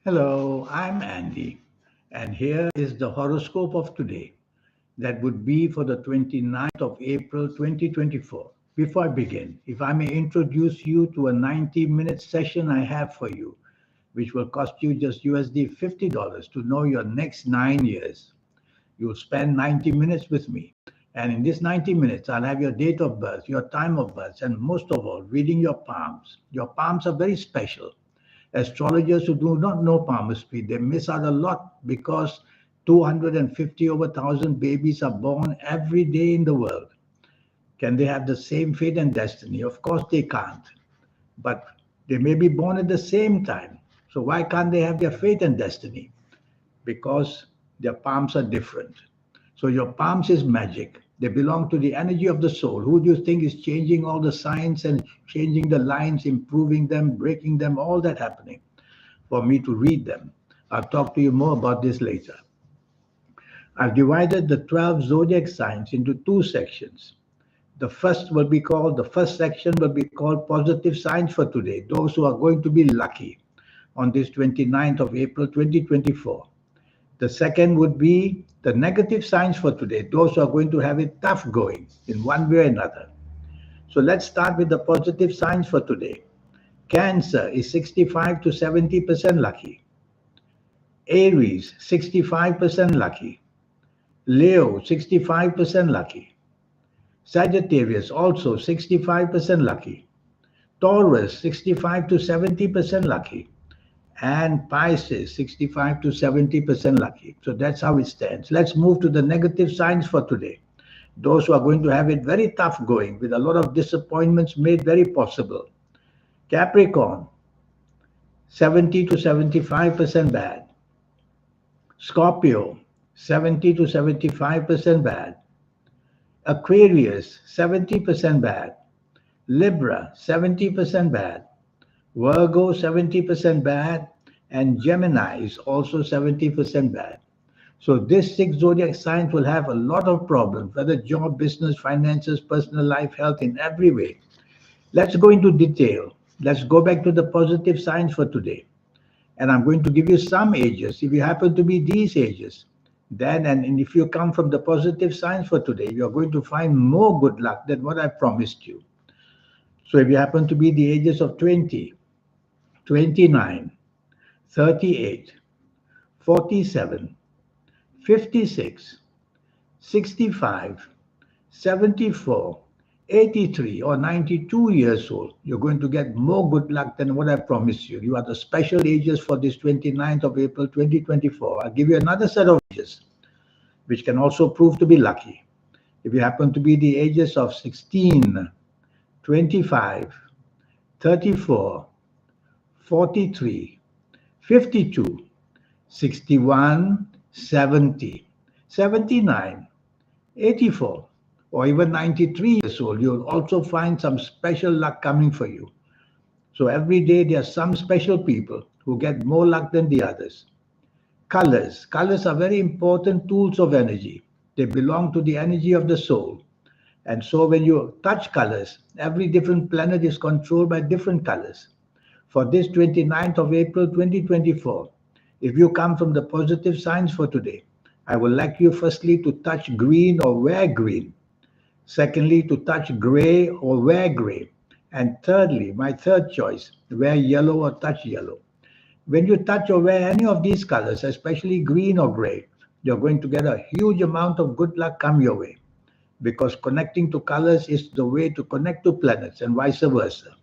Hello, I'm Andy, and here is the horoscope of today. That would be for the 29th of April 2024. Before I begin, if I may introduce you to a 90-minute session I have for you, which will cost you just USD $50 to know your next 9 years. You'll spend 90 minutes with me. And in this 90 minutes, I'll have your date of birth, your time of birth, and most of all, reading your palms. Your palms are very special. Astrologers who do not know palmistry, they miss out a lot because 250 over 1,000 babies are born every day in the world. Can they have the same fate and destiny? Of course they can't. But they may be born at the same time. So why can't they have their fate and destiny? Because their palms are different. So your palms is magic. They belong to the energy of the soul. Who do you think is changing all the signs and changing the lines, improving them, breaking them, all that happening for me to read them? I'll talk to you more about this later. I've divided the 12 zodiac signs into two sections. The first section will be called positive signs for today, those who are going to be lucky on this 29th of April 2024. The second would be the negative signs for today, those who are going to have it tough going in one way or another. So let's start with the positive signs for today. Cancer is 65 to 70% lucky. Aries, 65% lucky. Leo, 65% lucky. Sagittarius, also 65% lucky. Taurus, 65 to 70% lucky. And Pisces, 65 to 70% lucky. So that's how it stands. Let's move to the negative signs for today. Those who are going to have it very tough going with a lot of disappointments made very possible. Capricorn, 70 to 75% bad. Scorpio, 70 to 75% bad. Aquarius, 70% bad. Libra, 70% bad. Virgo, 70% bad. And Gemini is also 70% bad. So these six zodiac signs will have a lot of problems, whether job, business, finances, personal life, health, in every way. Let's go into detail. Let's go back to the positive signs for today. And I'm going to give you some ages. If you happen to be these ages, then and if you come from the positive signs for today, you're going to find more good luck than what I promised you. So if you happen to be the ages of 20, 29, 38, 47, 56, 65, 74, 83, or 92 years old, you're going to get more good luck than what I promised you. You are the special ages for this 29th of April 2024. I'll give you another set of ages, which can also prove to be lucky. If you happen to be the ages of 16, 25, 34, 43, 52, 61, 70, 79, 84, or even 93 years old, you'll also find some special luck coming for you. So every day there are some special people who get more luck than the others. Colors. Colors are very important tools of energy. They belong to the energy of the soul. And so when you touch colors, every different planet is controlled by different colors. For this 29th of April 2024, if you come from the positive signs for today, I would like you firstly to touch green or wear green. Secondly, to touch gray or wear gray. And thirdly, my third choice, wear yellow or touch yellow. When you touch or wear any of these colors, especially green or gray, you're going to get a huge amount of good luck come your way, because connecting to colors is the way to connect to planets and vice versa.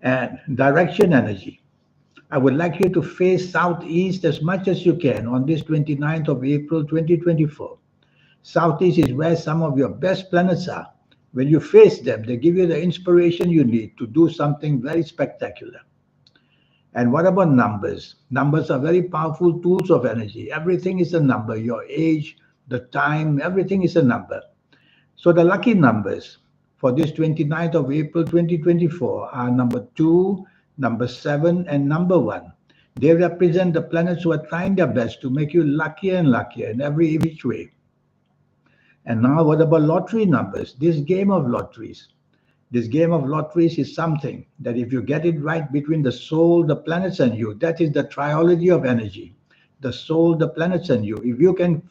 And direction energy. I would like you to face southeast as much as you can on this 29th of April 2024. Southeast is where some of your best planets are. When you face them, they give you the inspiration you need to do something very spectacular. And what about numbers? Numbers are very powerful tools of energy. Everything is a number. Your age, the time, everything is a number. So the lucky numbers for this 29th of April 2024 are number 2, number 7, and number 1. They represent the planets who are trying their best to make you luckier and luckier in every which way. And now what about lottery numbers? This game of lotteries. This game of lotteries is something that if you get it right between the soul, the planets, and you, that is the triology of energy. The soul, the planets, and you. If you can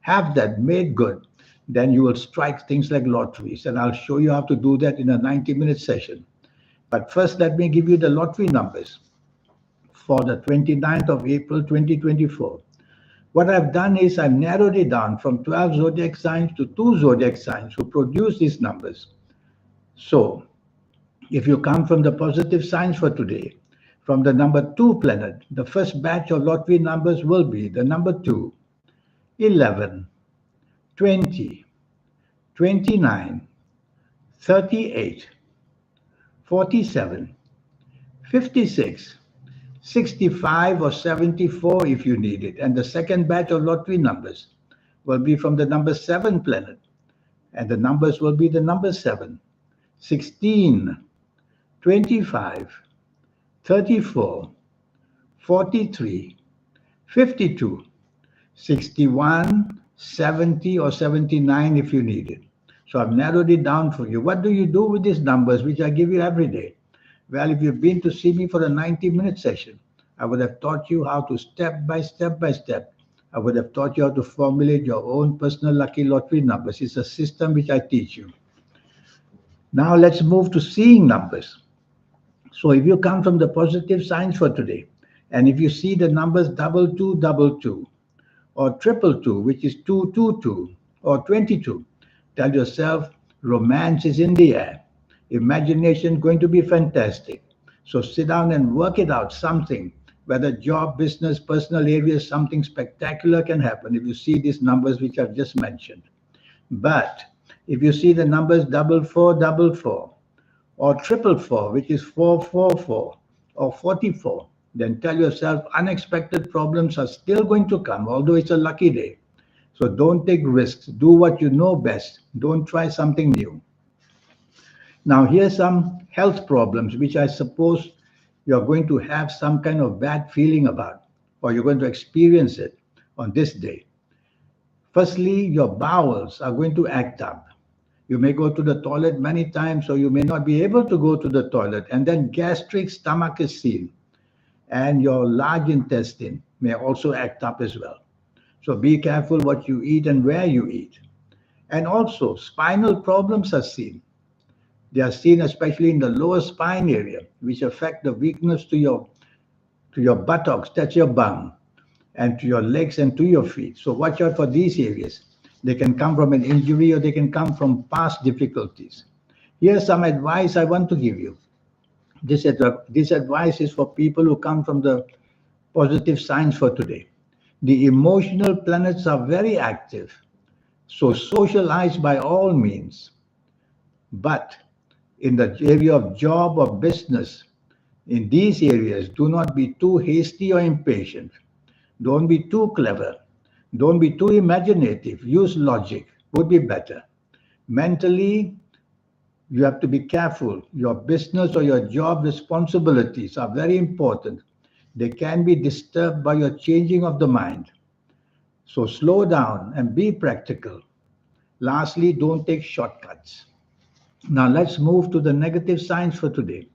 have that made good, then you will strike things like lotteries. And I'll show you how to do that in a 90-minute session. But first, let me give you the lottery numbers for the 29th of April 2024. What I've done is I've narrowed it down from 12 zodiac signs to 2 zodiac signs who produce these numbers. So, if you come from the positive signs for today, from the number 2 planet, the first batch of lottery numbers will be the number 2, 11, 20, 29, 38, 47, 56, 65 or 74 if you need it. And the second batch of lottery numbers will be from the number 7 planet. And the numbers will be the number 7, 16, 25, 34, 43, 52, 61, 70 or 79 if you need it. So I've narrowed it down for you. What do you do with these numbers, which I give you every day? Well, if you've been to see me for a 90-minute session, I would have taught you how to step by step, I would have taught you how to formulate your own personal lucky lottery numbers. It's a system which I teach you. Now let's move to seeing numbers. So if you come from the positive signs for today, and if you see the numbers 2222 or 222, which is 222 or 22, tell yourself romance is in the air. Imagination going to be fantastic. So sit down and work it out, something, whether job, business, personal areas, something spectacular can happen if you see these numbers which I've just mentioned. But if you see the numbers 4444 or 444, which is 444 or 44, then tell yourself unexpected problems are still going to come, although it's a lucky day. So don't take risks. Do what you know best. Don't try something new. Now, here's some health problems which I suppose you're going to have some kind of bad feeling about, or you're going to experience it on this day. Firstly, your bowels are going to act up. You may go to the toilet many times, or you may not be able to go to the toilet, and then gastric stomach is seen, and your large intestine may also act up as well. So be careful what you eat and where you eat. And also, spinal problems are seen. They are seen especially in the lower spine area, which affect the weakness to your buttocks, that's your bum, and to your legs and to your feet. So watch out for these areas. They can come from an injury or they can come from past difficulties. Here's some advice I want to give you. This advice is for people who come from the positive signs for today. The emotional planets are very active, so socialize by all means. But in the area of job or business, in these areas, do not be too hasty or impatient. Don't be too clever. Don't be too imaginative. Use logic, would be better. Mentally, you have to be careful. Your business or your job responsibilities are very important. They can be disturbed by your changing of the mind. So slow down and be practical. Lastly, don't take shortcuts. Now let's move to the negative signs for today.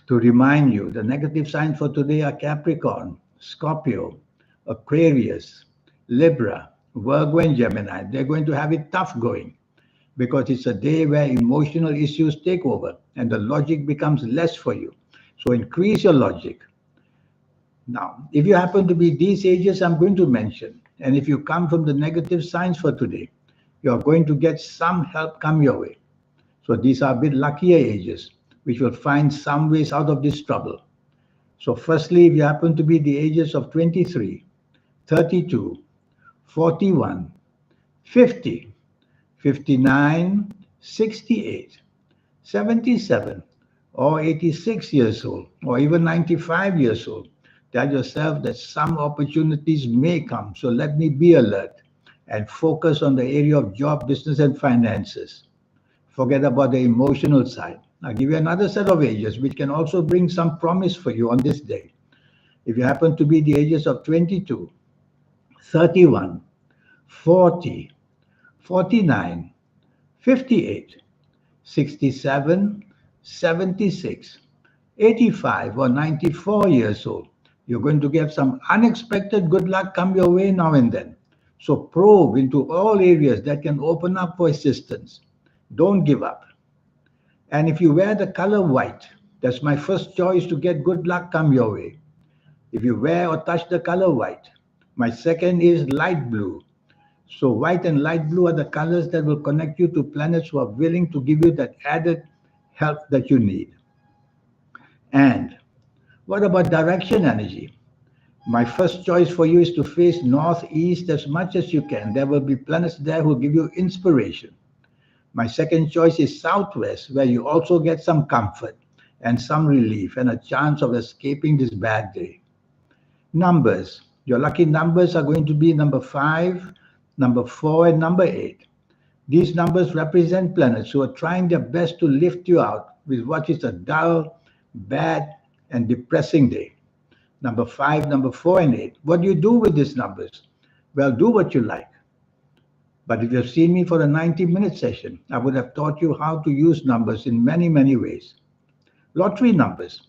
To remind you, the negative signs for today are Capricorn, Scorpio, Aquarius, Libra, Virgo, and Gemini. They're going to have it tough going because it's a day where emotional issues take over and the logic becomes less for you. So increase your logic. Now, if you happen to be these ages I'm going to mention, and if you come from the negative signs for today, you're going to get some help come your way. So these are a bit luckier ages, which will find some ways out of this trouble. So firstly, if you happen to be the ages of 23, 32, 41, 50, 59, 68, 77, or 86 years old, or even 95 years old, tell yourself that some opportunities may come. So let me be alert and focus on the area of job, business, and finances. Forget about the emotional side. I'll give you another set of ages which can also bring some promise for you on this day. If you happen to be the ages of 22, 31, 40, 49, 58, 67, 76, 85, or 94 years old. You're going to get some unexpected good luck come your way now and then. So probe into all areas that can open up for assistance. Don't give up. And if you wear the color white, that's my first choice to get good luck come your way. If you wear or touch the color white, my second is light blue. So white and light blue are the colors that will connect you to planets who are willing to give you that added help that you need. And what about direction energy? My first choice for you is to face northeast as much as you can. There will be planets there who give you inspiration. My second choice is southwest, where you also get some comfort and some relief and a chance of escaping this bad day. Numbers. Your lucky numbers are going to be number 5, number 4, and number 8. These numbers represent planets who are trying their best to lift you out with what is a dull, bad, and depressing day. Number 5, number 4, and 8. What do you do with these numbers? Well, do what you like. But if you've seen me for a 90-minute session, I would have taught you how to use numbers in many, many ways. Lottery numbers.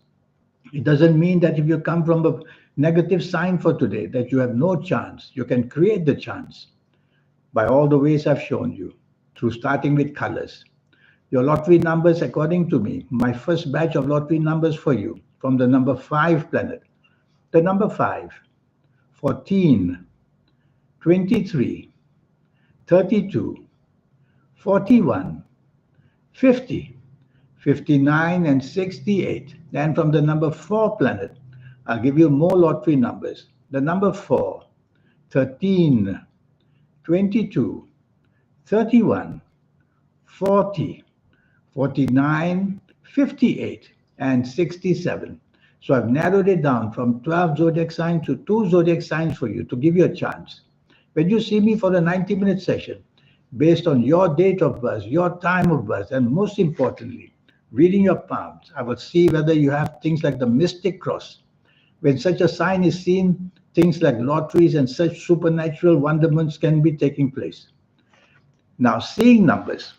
It doesn't mean that if you come from a negative sign for today, that you have no chance. You can create the chance by all the ways I've shown you, through starting with colors. Your lottery numbers, according to me, my first batch of lottery numbers for you, from the number 5 planet. The number 5, 14, 23, 32, 41, 50, 59, and 68. And from the number 4 planet, I'll give you more lottery numbers. The number 4, 13, 22, 31, 40, 49, 58, and 67. So I've narrowed it down from 12 zodiac signs to 2 zodiac signs for you to give you a chance. When you see me for a 90-minute session, based on your date of birth, your time of birth, and most importantly, reading your palms, I will see whether you have things like the mystic cross. When such a sign is seen, things like lotteries and such supernatural wonderments can be taking place. Now, seeing numbers.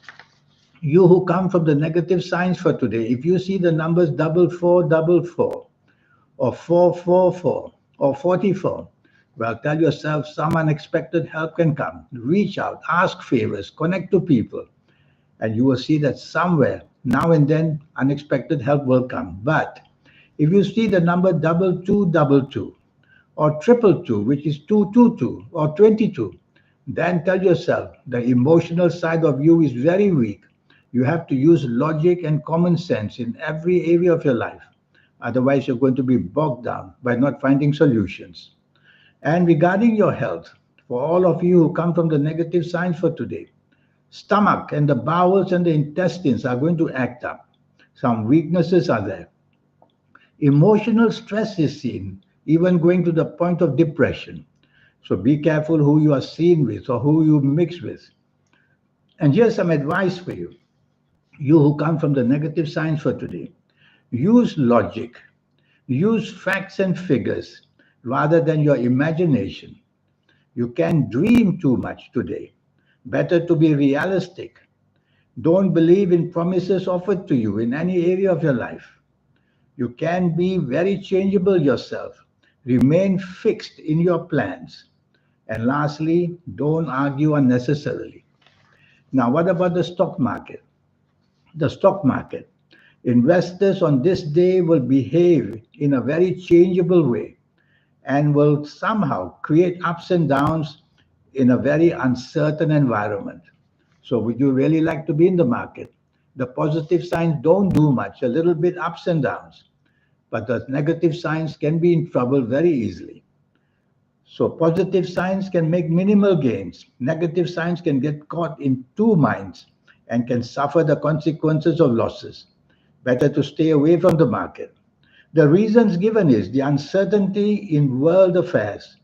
You who come from the negative signs for today, if you see the numbers 4444 or 444 or 44, well, tell yourself some unexpected help can come. Reach out, ask favors, connect to people, and you will see that somewhere, now and then, unexpected help will come. But if you see the number 2222 or 222, which is 222 or 22, then tell yourself the emotional side of you is very weak. You have to use logic and common sense in every area of your life. Otherwise, you're going to be bogged down by not finding solutions. And regarding your health, for all of you who come from the negative signs for today, stomach and the bowels and the intestines are going to act up. Some weaknesses are there. Emotional stress is seen, even going to the point of depression. So be careful who you are seen with or who you mix with. And here's some advice for you. You who come from the negative signs for today, use logic, use facts and figures rather than your imagination. You can't dream too much today. Better to be realistic. Don't believe in promises offered to you in any area of your life. You can be very changeable yourself. Remain fixed in your plans. And lastly, don't argue unnecessarily. Now, what about the stock market? The stock market. Investors on this day will behave in a very changeable way and will somehow create ups and downs in a very uncertain environment. So would you really like to be in the market? The positive signs don't do much, a little bit ups and downs, but the negative signs can be in trouble very easily. So positive signs can make minimal gains. Negative signs can get caught in two minds and can suffer the consequences of losses. Better to stay away from the market. The reasons given is the uncertainty in world affairs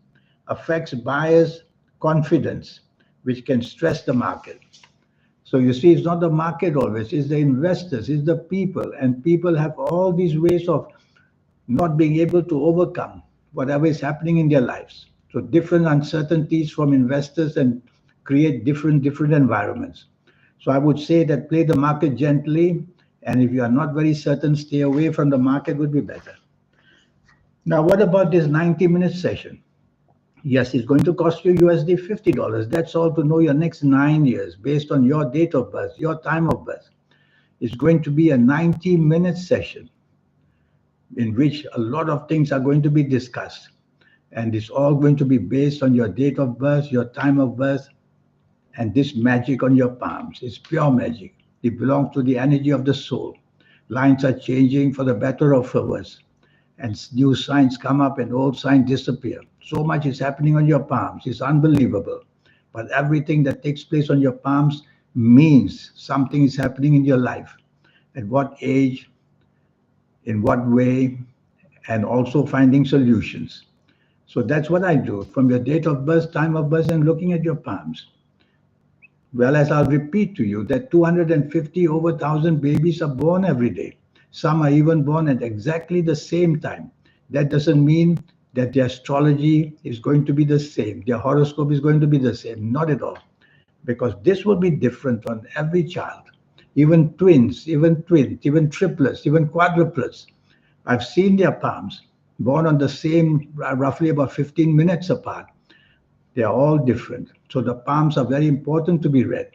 affects buyers' confidence, which can stress the market. So you see, it's not the market always, it's the investors, it's the people, and people have all these ways of not being able to overcome whatever is happening in their lives. So different uncertainties from investors and create different environments. So I would say that play the market gently, and if you are not very certain, stay away from the market would be better. Now, what about this 90-minute session? Yes, it's going to cost you USD $50. That's all to know your next 9 years based on your date of birth, your time of birth. It's going to be a 90-minute session in which a lot of things are going to be discussed. And it's all going to be based on your date of birth, your time of birth, and this magic on your palms. It's pure magic. It belongs to the energy of the soul. Lines are changing for the better or for worse. And new signs come up and old signs disappear. So much is happening on your palms. It's unbelievable. But everything that takes place on your palms means something is happening in your life. At what age, in what way, and also finding solutions. So that's what I do from your date of birth, time of birth, and looking at your palms. Well, as I'll repeat to you that 250 over 1,000 babies are born every day. Some are even born at exactly the same time. That doesn't mean that their astrology is going to be the same. Their horoscope is going to be the same. Not at all. Because this will be different on every child. Even twins, even triplets, even quadruplets. I've seen their palms born on the same, roughly about 15 minutes apart. They are all different. So the palms are very important to be read.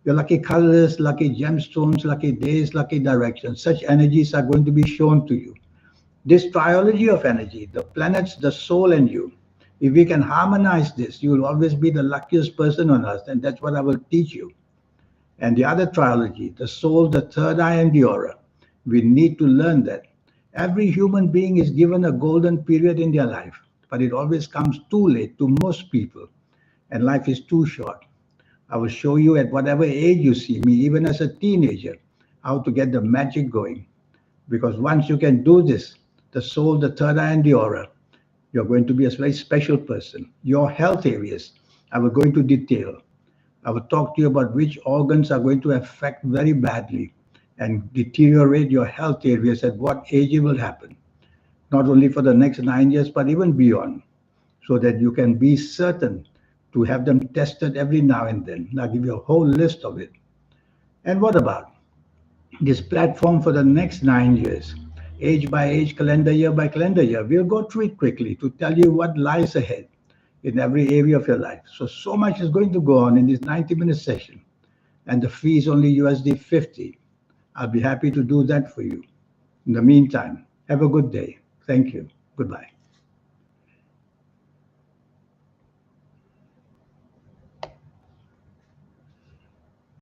Your lucky colors, lucky gemstones, lucky days, lucky directions. Such energies are going to be shown to you. This triology of energy, the planets, the soul, and you. If we can harmonize this, you will always be the luckiest person on earth, and that's what I will teach you. And the other triology, the soul, the third eye, and the aura. We need to learn that. Every human being is given a golden period in their life, but it always comes too late to most people, and life is too short. I will show you at whatever age you see me, even as a teenager, how to get the magic going. Because once you can do this, the soul, the third eye, and the aura, you're going to be a very special person. Your health areas, I will go into detail. I will talk to you about which organs are going to affect very badly and deteriorate your health areas, at what age it will happen. Not only for the next 9 years, but even beyond, so that you can be certain to have them tested every now and then. And I'll give you a whole list of it. And what about this platform for the next 9 years? Age by age, calendar year by calendar year. We'll go through it quickly to tell you what lies ahead in every area of your life. So much is going to go on in this 90-minute session. And the fee is only USD 50. I'll be happy to do that for you. In the meantime, have a good day. Thank you. Goodbye.